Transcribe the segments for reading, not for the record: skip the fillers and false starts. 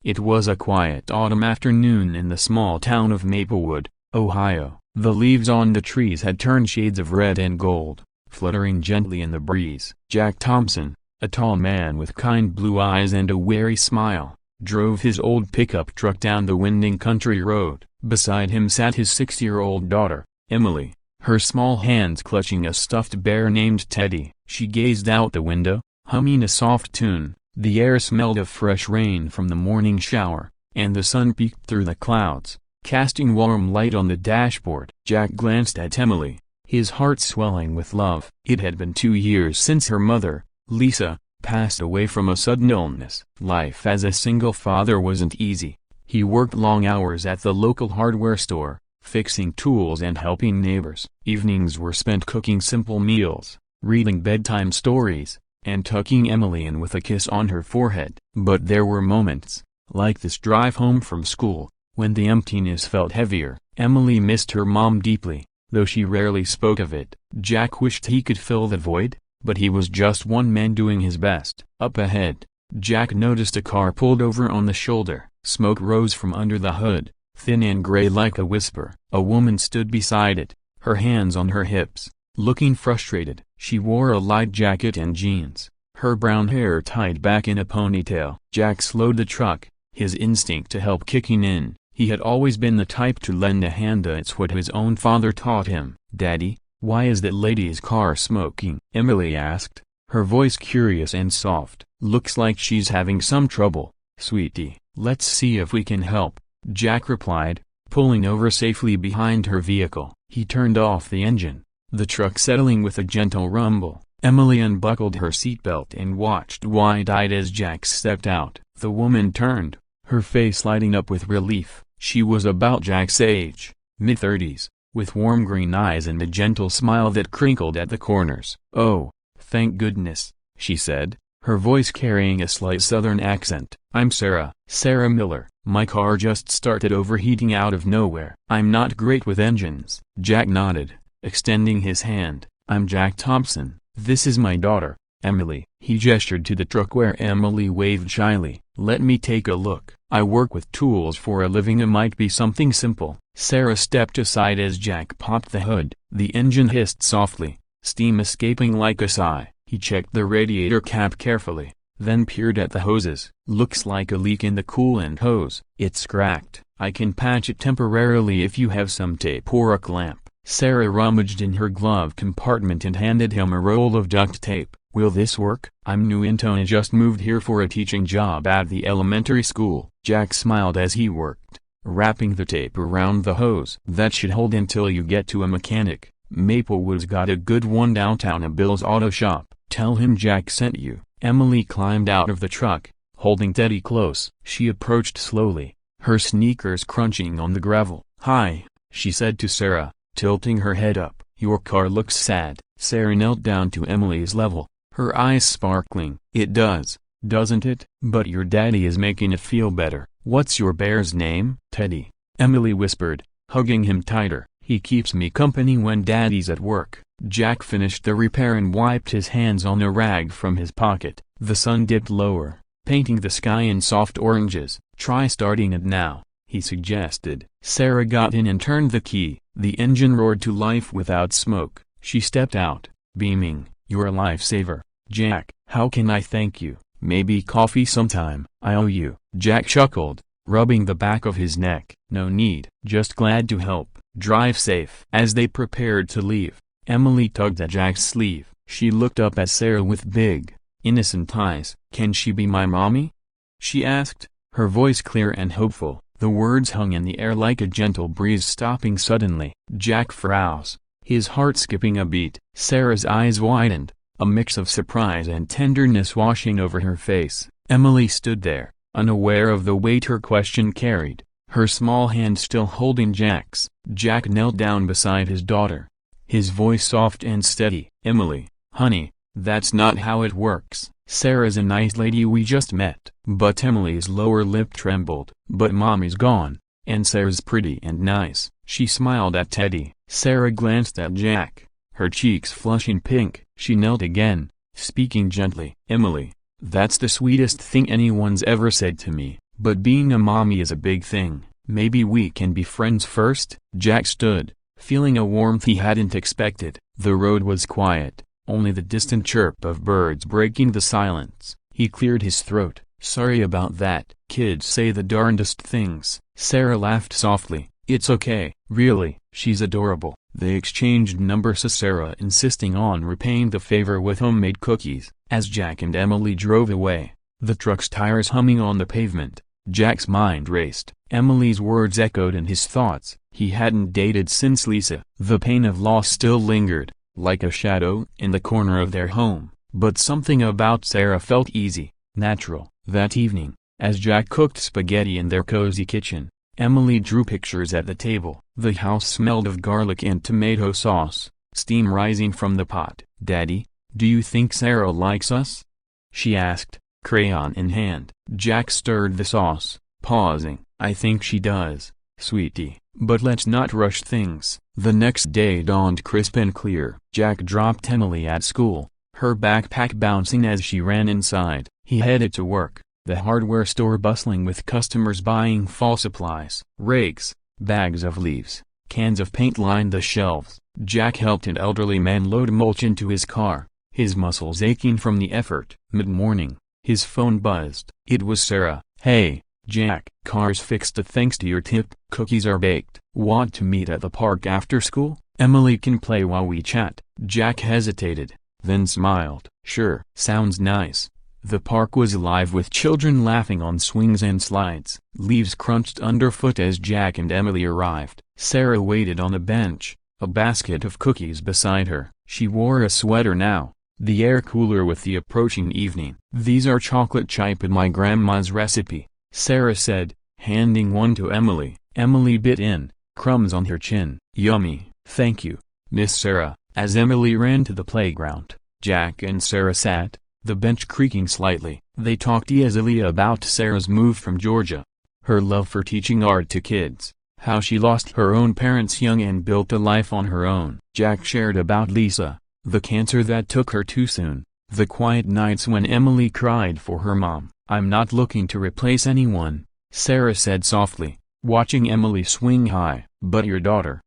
It was a quiet autumn afternoon in the small town of Maplewood, Ohio. The leaves on the trees had turned shades of red and gold, fluttering gently in the breeze. Jack Thompson, a tall man with kind blue eyes and a wary smile, drove his old pickup truck down the winding country road. Beside him sat his 6-year-old daughter, Emily, her small hands clutching a stuffed bear named Teddy. She gazed out the window, humming a soft tune. The air smelled of fresh rain from the morning shower, and the sun peeked through the clouds, casting warm light on the dashboard. Jack glanced at Emily, his heart swelling with love. It had been 2 years since her mother, Lisa, passed away from a sudden illness. Life as a single father wasn't easy. He worked long hours at the local hardware store, fixing tools and helping neighbors. Evenings were spent cooking simple meals, reading bedtime stories, and tucking Emily in with a kiss on her forehead. But there were moments, like this drive home from school, when the emptiness felt heavier. Emily missed her mom deeply, though she rarely spoke of it. Jack wished he could fill the void, but he was just one man doing his best. Up ahead, Jack noticed a car pulled over on the shoulder. Smoke rose from under the hood, thin and gray like a whisper. A woman stood beside it, her hands on her hips, looking frustrated. She wore a light jacket and jeans, her brown hair tied back in a ponytail. Jack slowed the truck, his instinct to help kicking in. He had always been the type to lend a hand. It's what his own father taught him. "Daddy, why is that lady's car smoking?" Emily asked, her voice curious and soft. "Looks like she's having some trouble, sweetie. Let's see if we can help," Jack replied, pulling over safely behind her vehicle. He turned off the engine, the truck settling with a gentle rumble. Emily unbuckled her seatbelt and watched wide-eyed as Jack stepped out. The woman turned, her face lighting up with relief. She was about Jack's age, mid-30s, with warm green eyes and a gentle smile that crinkled at the corners. "Oh, thank goodness," she said, her voice carrying a slight southern accent. "I'm Sarah Miller. My car just started overheating out of nowhere." "I'm not great with engines." Jack nodded, extending his hand. "I'm Jack Thompson. This is my daughter, Emily." He gestured to the truck where Emily waved shyly. "Let me take a look. I work with tools for a living. It might be something simple." Sarah stepped aside as Jack popped the hood. The engine hissed softly, steam escaping like a sigh. He checked the radiator cap carefully, then peered at the hoses. "Looks like a leak in the coolant hose. It's cracked. I can patch it temporarily if you have some tape or a clamp." Sarah rummaged in her glove compartment and handed him a roll of duct tape. "Will this work?" "I'm new in town. I just moved here for a teaching job at the elementary school." Jack smiled as he worked, wrapping the tape around the hose. "That should hold until you get to a mechanic. Maplewood's got a good one downtown, a Bill's Auto Shop. Tell him Jack sent you." Emily climbed out of the truck, holding Teddy close. She approached slowly, her sneakers crunching on the gravel. "Hi," she said to Sarah, tilting her head up. "Your car looks sad." Sarah knelt down to Emily's level, her eyes sparkling. "It does, doesn't it? But your daddy is making it feel better." "What's your bear's name?" "Teddy," Emily whispered, hugging him tighter. "He keeps me company when daddy's at work." Jack finished the repair and wiped his hands on a rag from his pocket. The sun dipped lower, painting the sky in soft oranges. "Try starting it now," he suggested. Sarah got in and turned the key. The engine roared to life without smoke. She stepped out, beaming. "You're a lifesaver, Jack." "How can I thank you?" "Maybe coffee sometime." "I owe you." Jack chuckled, rubbing the back of his neck. "No need. Just glad to help. Drive safe." As they prepared to leave, Emily tugged at Jack's sleeve. She looked up at Sarah with big, innocent eyes. "Can she be my mommy?" she asked, her voice clear and hopeful. The words hung in the air like a gentle breeze stopping suddenly. Jack froze, his heart skipping a beat. Sarah's eyes widened, a mix of surprise and tenderness washing over her face. Emily stood there, unaware of the weight her question carried, her small hand still holding Jack's. Jack knelt down beside his daughter, his voice soft and steady. "Emily, honey, that's not how it works. Sarah's a nice lady we just met." But Emily's lower lip trembled. "But Mommy's gone, and Sarah's pretty and nice." She smiled at Teddy. Sarah glanced at Jack, her cheeks flushing pink. She knelt again, speaking gently. "Emily, that's the sweetest thing anyone's ever said to me, But being a mommy is a big thing. Maybe we can be friends first? Jack stood, feeling a warmth he hadn't expected. The road was quiet, only the distant chirp of birds breaking the silence. He cleared his throat. Sorry about that. Kids say the darndest things. Sarah laughed softly. It's okay. Really, she's adorable. They exchanged numbers, Sarah insisting on repaying the favor with homemade cookies. As Jack and Emily drove away, the truck's tires humming on the pavement, Jack's mind raced. Emily's words echoed in his thoughts. He hadn't dated since Lisa. The pain of loss still lingered, like a shadow in the corner of their home. But something about Sarah felt easy, natural. That evening, as Jack cooked spaghetti in their cozy kitchen, Emily drew pictures at the table. The house smelled of garlic and tomato sauce, steam rising from the pot. "Daddy, do you think Sarah likes us?" she asked, crayon in hand. Jack stirred the sauce, pausing. "I think she does, sweetie, but let's not rush things." The next day dawned crisp and clear. Jack dropped Emily at school, her backpack bouncing as she ran inside. He headed to work, the hardware store bustling with customers buying fall supplies. Rakes, bags of leaves, cans of paint lined the shelves. Jack helped an elderly man load mulch into his car, his muscles aching from the effort. Mid-morning, his phone buzzed. It was Sarah. "Hey, Jack, car's fixed thanks to your tip. Cookies are baked. Want to meet at the park after school? Emily can play while we chat." Jack hesitated, then smiled. "Sure. Sounds nice." The park was alive with children laughing on swings and slides. Leaves crunched underfoot as Jack and Emily arrived. Sarah waited on a bench, a basket of cookies beside her. She wore a sweater now, the air cooler with the approaching evening. "These are chocolate chip and my grandma's recipe," Sarah said, handing one to Emily. Emily bit in, crumbs on her chin. "Yummy, thank you, Miss Sarah." As Emily ran to the playground, Jack and Sarah sat, the bench creaking slightly. They talked easily about Sarah's move from Georgia, her love for teaching art to kids, how she lost her own parents young and built a life on her own. Jack shared about Lisa, the cancer that took her too soon, the quiet nights when Emily cried for her mom. "I'm not looking to replace anyone," Sarah said softly, watching Emily swing high. "But your daughter,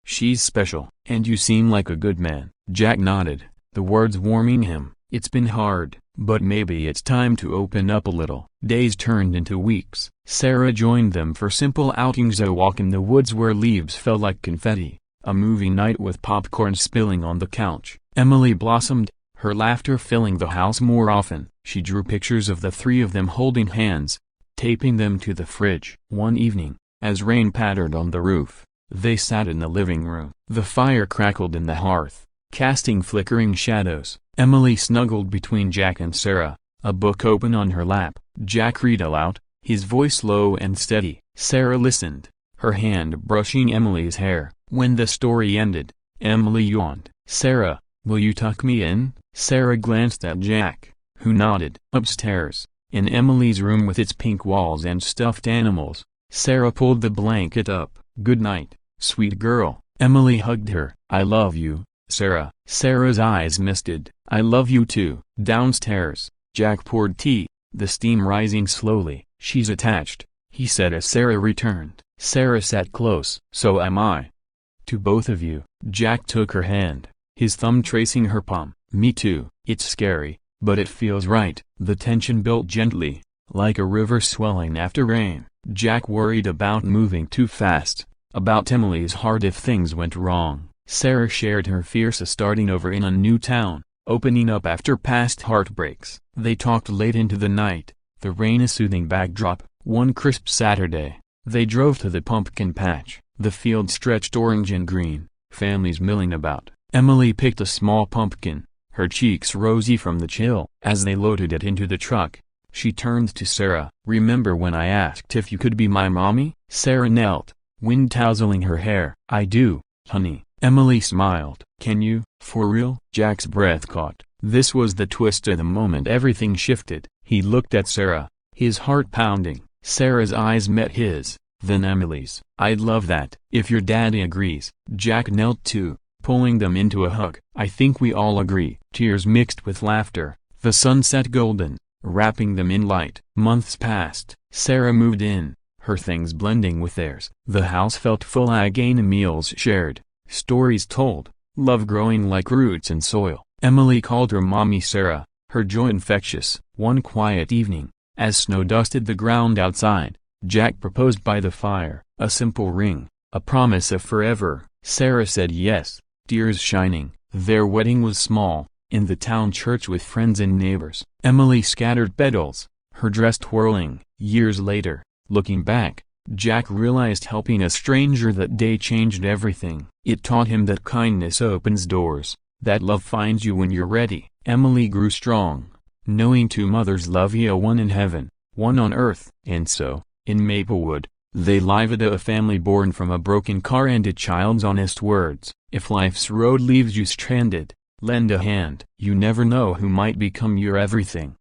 she's special, and you seem like a good man." Jack nodded, the words warming him. "It's been hard, but maybe it's time to open up a little." Days turned into weeks. Sarah joined them for simple outings, a walk in the woods where leaves fell like confetti, a movie night with popcorn spilling on the couch. Emily blossomed, her laughter filling the house more often. She drew pictures of the three of them holding hands, taping them to the fridge. One evening, as rain pattered on the roof, they sat in the living room. The fire crackled in the hearth, casting flickering shadows. Emily snuggled between Jack and Sarah, a book open on her lap. Jack read aloud, his voice low and steady. Sarah listened, her hand brushing Emily's hair. When the story ended, Emily yawned. "Sarah, will you tuck me in?" Sarah glanced at Jack, who nodded. Upstairs, in Emily's room with its pink walls and stuffed animals, Sarah pulled the blanket up. "Good night, sweet girl." Emily hugged her. "I love you, Sarah." Sarah's eyes misted. "I love you too." Downstairs, Jack poured tea, the steam rising slowly. "She's attached," he said as Sarah returned. Sarah sat close. "So am I. To both of you." Jack took her hand, his thumb tracing her palm. "Me too. It's scary, but it feels right." The tension built gently, like a river swelling after rain. Jack worried about moving too fast, about Emily's heart if things went wrong. Sarah shared her fears of starting over in a new town, opening up after past heartbreaks. They talked late into the night, the rain a soothing backdrop. One crisp Saturday, they drove to the pumpkin patch. The field stretched orange and green, families milling about. Emily picked a small pumpkin, her cheeks rosy from the chill. As they loaded it into the truck, she turned to Sarah. "Remember when I asked if you could be my mommy?" Sarah knelt, wind tousling her hair. "I do, honey." Emily smiled. "Can you, for real?" Jack's breath caught. This was the twist of the moment everything shifted. He looked at Sarah, his heart pounding. Sarah's eyes met his, then Emily's. "I'd love that. If your daddy agrees." Jack knelt too, pulling them into a hug. "I think we all agree." Tears mixed with laughter. The sun set golden, wrapping them in light. Months passed. Sarah moved in, her things blending with theirs. The house felt full again, meals shared, stories told, love growing like roots in soil. Emily called her Mommy Sarah, her joy infectious. One quiet evening, as snow dusted the ground outside, Jack proposed by the fire. A simple ring, a promise of forever. Sarah said yes, tears shining. Their wedding was small, in the town church with friends and neighbors. Emily scattered petals, her dress twirling. Years later, looking back, Jack realized helping a stranger that day changed everything. It taught him that kindness opens doors, that love finds you when you're ready. Emily grew strong, knowing two mothers love you, one in heaven, one on earth. And so, in Maplewood, they lived a family born from a broken car and a child's honest words. If life's road leaves you stranded, lend a hand. You never know who might become your everything.